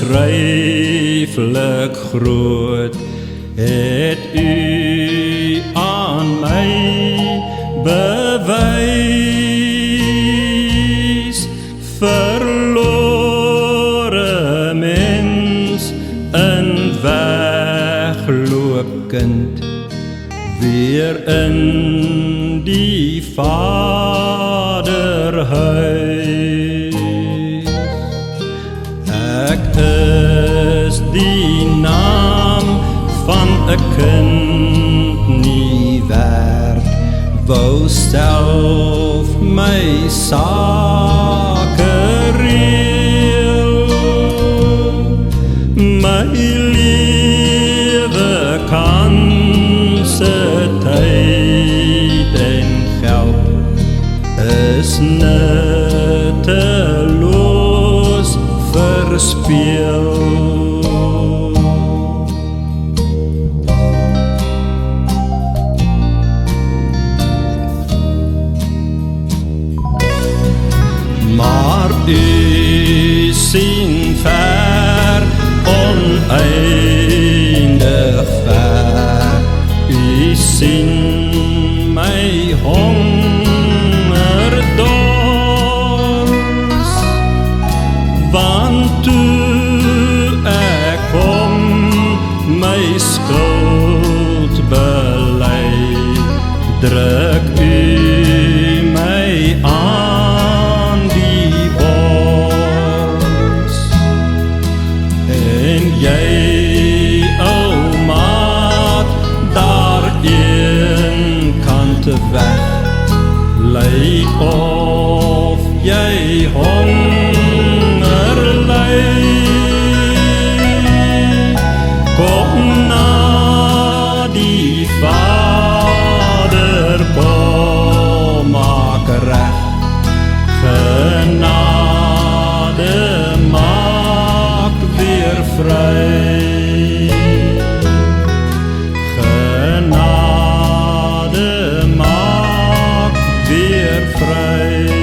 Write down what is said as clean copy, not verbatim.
onbeschrijfelijk groot het u aan mij bewys. Verlore mens, een wegloopkind, weer in die Vaderhuis. Ek is die naam van 'n kind nie werd, wou self my sake reël. My lewe kanse, tyd en geld is nutteloos verspeel. Maar u sien ver, oneindig ver. U sien my hongerdors, want toe ek kom my skuld bely, druk u my aan die bors. En jy, ou maat, daar een kant weg, lyk of jy honger ly. Kom na die Vader, kom maak reg, genade maak weer vry. Genade maak weer vry.